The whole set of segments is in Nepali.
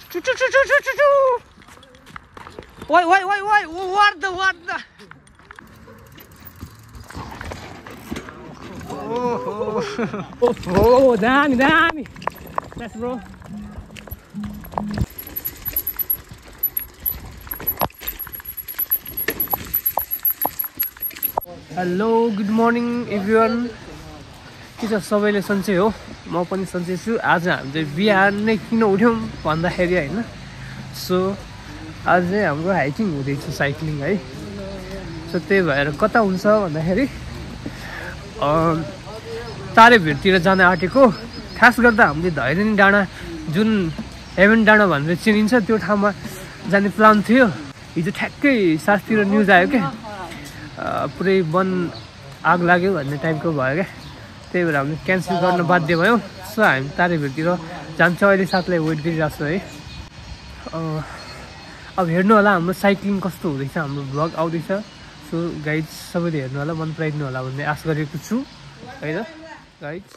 Wait, what the? Oh, damn. That's bro. Hello, good morning everyone. के छ सबैले सन्चै हो म पनि सन्चै छु आज हामी चाहिँ बिहान नै किन उठ्यौं भन्दाखेरि हैन सो आज चाहिँ हाम्रो हाइकिङ हुँदैछ साइक्लिङ है सो त्यही भएर कता हुन्छ भन्दाखेरि तारेभिरतिर जान आँटेको खास गर्दा हामीले धैर्यनी डाँडा जुन हेभन डाँडा भनेर चिनिन्छ त्यो ठाउँमा जाने प्लान थियो हिजो ठ्याक्कै साथतिर न्युज आयो के पुरै वन आग लाग्यो भन्ने टाइपको भयो क्या त्यही भएर हामीले क्यान्सल गर्न बाध्य भयौँ सो हामी तारेभिरतिर जान्छ अहिले साथलाई वेट गरिरहेको छु है अब हेर्नु होला हाम्रो साइक्लिङ कस्तो हुँदैछ हाम्रो भ्लग आउँदैछ सो गाइड्स सबैले हेर्नु होला मन पराइदिनु होला भन्ने आशा गरेको छु है त guides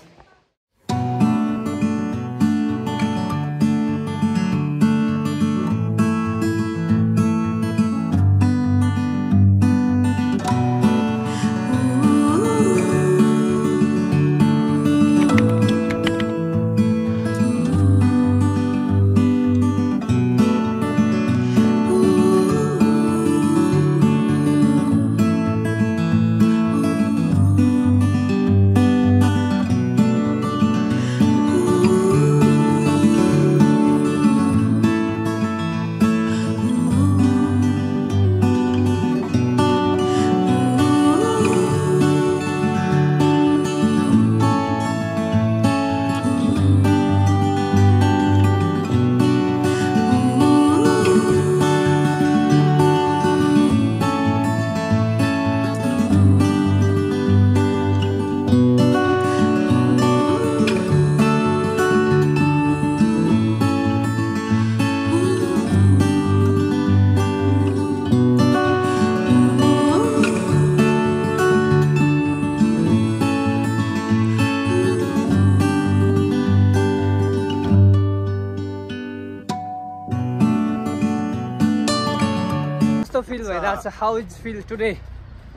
feel like that's how it feels today.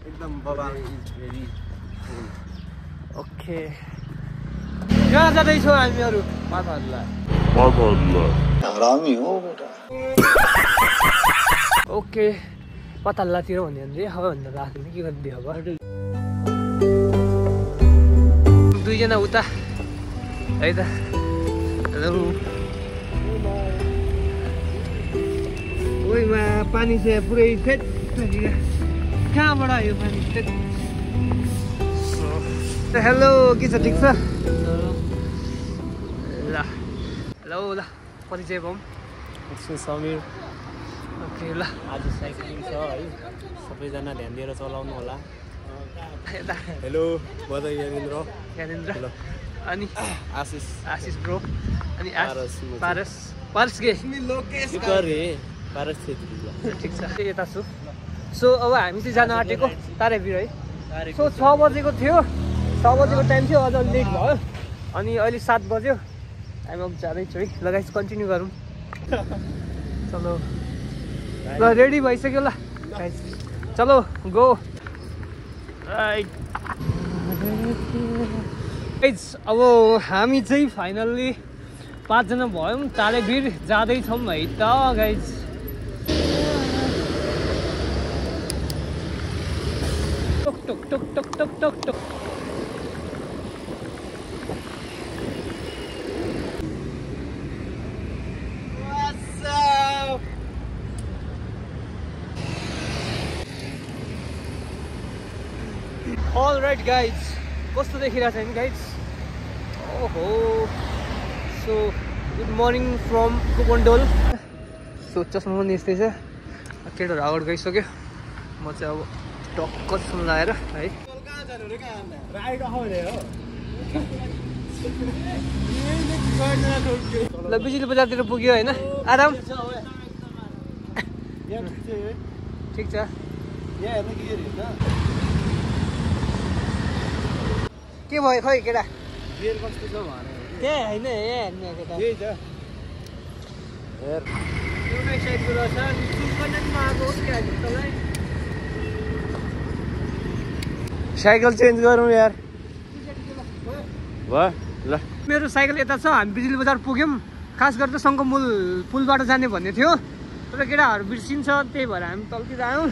एकदम बबा is very cool. Okay. कहाँ जाँदैछौँ हामीहरू माथाल्ला हरामी हो बेटा ओके पताल्लातिर भन्यो भने अब भन्दा राख्दैन के गर्दै अब दुईजना उता है त ओइमा पानी चाहिँ पुरै फेट कहाँबाट आयो पानी फेट हेलो के छ ठिक छ ल हेलो ल परिचय पाऊँ समीर ओके ल आज साइक्लिङ छ है सबैजना ध्यान दिएर चलाउनु होला हेलो म त ज्ञानेन्द्र अनि आशिष ब्रो अनि पारस के लोकेश पारस छेत्री ठिक छ यता छु सो अब हामी चाहिँ जान आँटेको तारेभिर है सो 6 बजेको थियो 6 बजेको टाइम थियो अझ लेट भयो अनि अहिले 7 बज्यो हामी अब जाँदैछु है ल गाइस कन्टिन्यू गरौँ चलो ल रेडी भइसक्यो ल गाइस चलो गो राइट गाइस अब हामी चाहिँ फाइनल्ली 5 जना भयौँ तारेभिर जाँदैछौँ है त गाइस टक All right guys, कस्तो देखिरहेछ नि गाइज ओहो so good morning from Kupondole so चस्मा पनि यस्तै छ केटाहरू अगाडि गइसक्यो म चाहिँ अब टक्क सुन लगाएर है ल बिजुली बजारतिर पुग्यो होइन आराम ठिक छ के भयो खै केटा बेर कस्तो छ भने त्यही होइन हेर्नु केटा त्यही छ हेर एउटै साइडको रहेछ कन्टेन्टमा आएको हो क्या तँलाई साइकल चेन्ज गरौँ यार भयो ल मेरो साइकल यता छ हामी बिजुली बजार पुग्यौँ खास गरेर सङ्कमूल पुलबाट जाने भन्ने थियो तर केटाहरू बिर्सिन्छ त्यही भएर हामी तलतिर आयौँ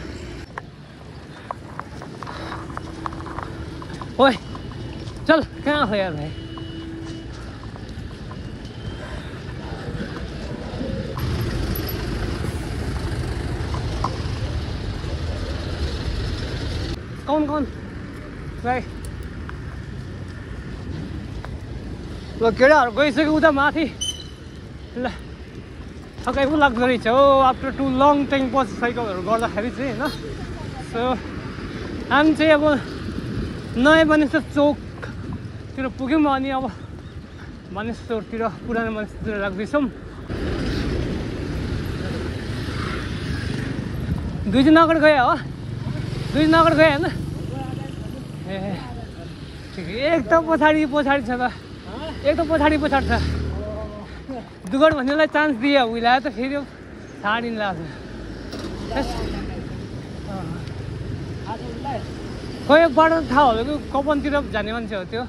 ओए चल कहाँ हो यार भाइ कौन भाइ ल केटाहरू गइसक्यो उता माथि ल थकाइ पो लाग्दो रहेछ हो आफ्टर टु लङ टाइम पछि साइकलहरू गर्दाखेरि चाहिँ होइन सो हामी चाहिँ अब नयाँ मानेश्वर चौकतिर पुग्यौँ अनि अब मानेश्वरतिर पुरानो मानेश्वरतिर लाग्दैछौँ दुईजना अगाडि गयो हो दुईजना अगाडि गयो होइन ए ठिक एक त पछाडि छ त एक त पछाडि छ दुगड भन्नेलाई चान्स दियो उहिले त फेरि छाडिन लाग्छ खोइ एकबाट थाहा होला कि कपनतिर जाने मान्छे हो त्यो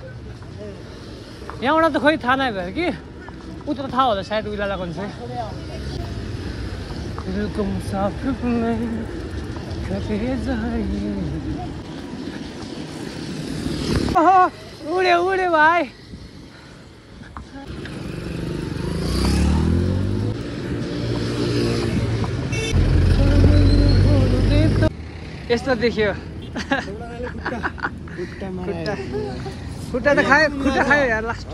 यहाँबाट त खोइ थाहा नै भयो कि उता त थाहा होला सायद उहिले लगाएको हुन्छ उड्यो भाइ यस्तो देखियो खुट्टा त खायो खुट्टा खायो यार लास्ट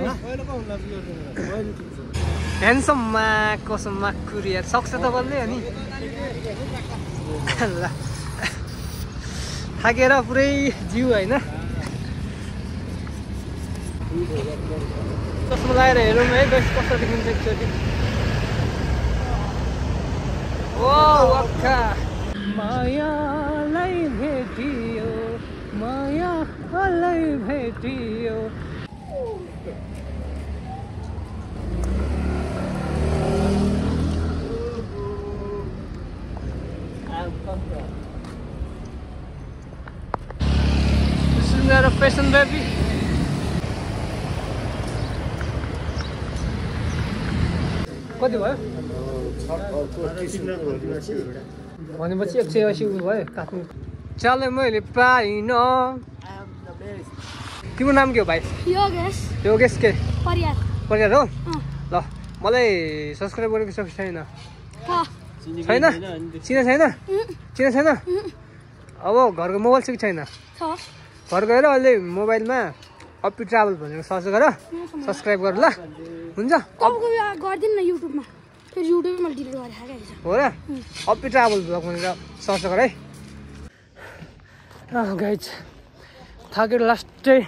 ह्यान्डसममा कसममा कुरी यार सक्छ त बल्लै अनि ल थाकेर पुरै जिउ होइन चस्मा लगाएर हेरौँ है गएस कस्तो देखिन्छ एकचोटि ओ वाक्का मायालाई भेटियो मायालाई भेटियो This is not a fashion baby. कति भयो भनेपछि 180 उयो भयो काट्नु चल मैले पाइनँ तिम्रो नाम के हो भाइ योगेश के परियार हो ल मलाई सब्सक्राइब गरेको छ कि छैन छैन अब घरको मोबाइल छ कि छैन घर गएर अहिले मोबाइलमा अप्पी ट्राभल भनेर सर्च गर सब्सक्राइब गर ल हुन्छ गर्दिन न युट्युबमा फेरि युट्युबमा डिलिट गरेर हो र अप्पी ट्राभल भ्लग भनेर सर्च गर है गाइज थाकेर लास्टै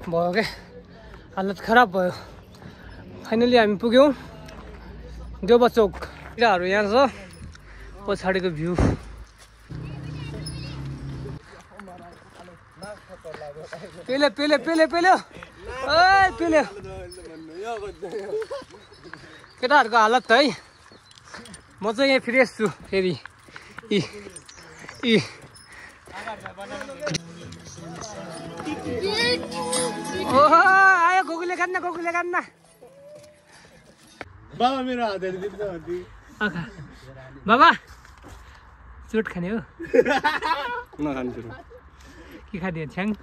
भयो क्या हालत खराब भयो फाइनली हामी पुग्यौँ देउबा चौक केटाहरू यहाँ छ पछाडिको भ्यू पेल्यो केटाहरूको हालत है म चाहिँ यहाँ फ्रेस छु फेरि ओहो आयो गोकुले काट्न बाबा मेरो हातहरू दिन्छ बाबा चोट खाने हो नखान्छु के खाने छ्याङ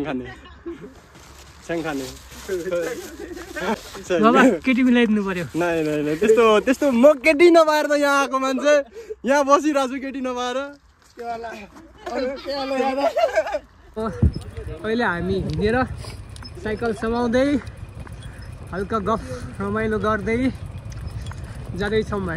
खाने बाबा केटी मिलाइदिनु पर्यो नै त्यस्तो म केटी नपाएर त यहाँ आएको मान्छे यहाँ बसिरहेको छु केटी नपाएर अहिले हामी हिँडेर साइकल समाउँदै हल्का गफ रमाइलो गर्दै जाँदैछौँ है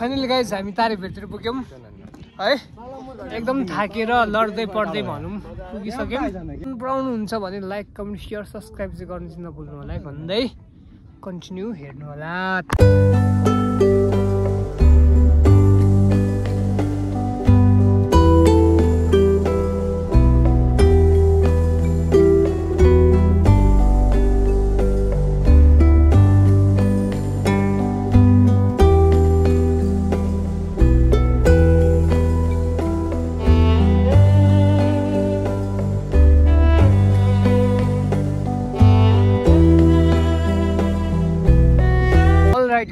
फाइनली गाइज हामी तारेभिरतिर पुग्यौँ है एकदम थाकेर लड्दै पढ्दै भनौँ पुगिसक्यौँ पुऱ्याउनुहुन्छ भने लाइक कमेन्ट सेयर सब्सक्राइब चाहिँ गर्नु चाहिँ नभुल्नु होला है भन्दै कन्टिन्यू हेर्नु होला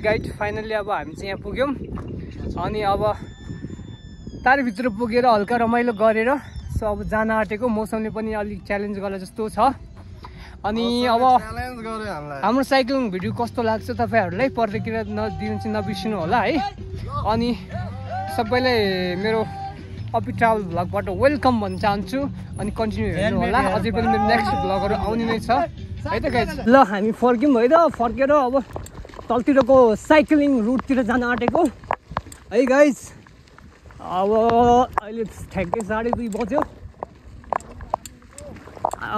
गाइड फाइनली अब हामी चाहिँ यहाँ पुग्यौँ अनि अब तारेभित्र पुगेर हल्का रमाइलो गरेर सो अब जान आँटेको मौसमले पनि अलिक च्यालेन्ज गरे जस्तो छ अनि अब हाम्रो साइक्लिङ भिडियो कस्तो लाग्छ तपाईँहरूलाई प्रतिक्रिया दिनु चाहिँ नबिर्सिनु होला है अनि सबैलाई मेरो अपी ट्राभल भ्लगबाट वेलकम भन्न चाहन्छु अनि कन्टिन्यू हेर्नु होला अझै पनि मेरो नेक्स्ट भ्लगहरू आउने नै छ है त गाइज ल हामी फर्क्यौँ है त फर्केर अब तलतिरको साइक्लिङ रुटतिर जान आँटेको है गाइज अब अहिले ठ्याक्कै 2:30 बज्यो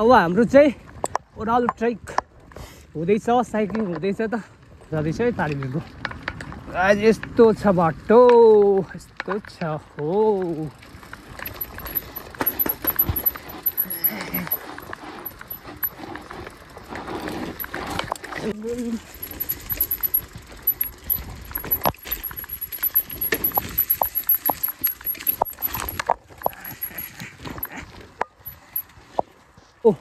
अब हाम्रो चाहिँ ओह्रालो ट्रेक हुँदैछ साइक्लिङ हुँदैछ त जाँदैछ है तारेभिरको आज यस्तो छ बाटो यस्तो छ हो Oh.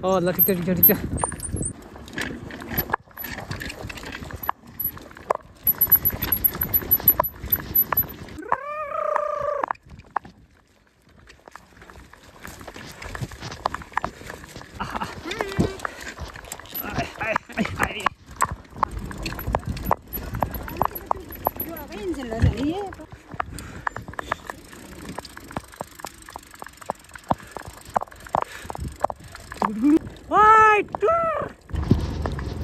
Oh, ल ठिक छ ठिक छ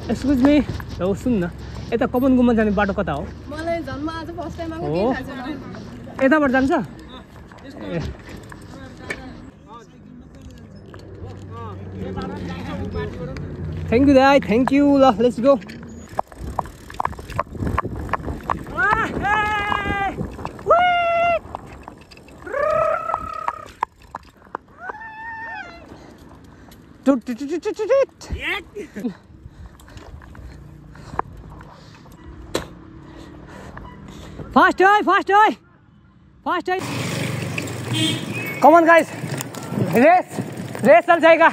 एक्सक्युज मी हो सुन न यता कमन गुम्बा जाने बाटो कता हो मलाई जन्म आज फर्स्ट टाइम आएको के थाहा छैन यताबाट जान्छ थ्याङ्क यू दाइ थ्याङ्क यू ल let's go Fast oi, fast oi, fast oi. Come on guys, race चल जाएगा,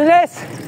race.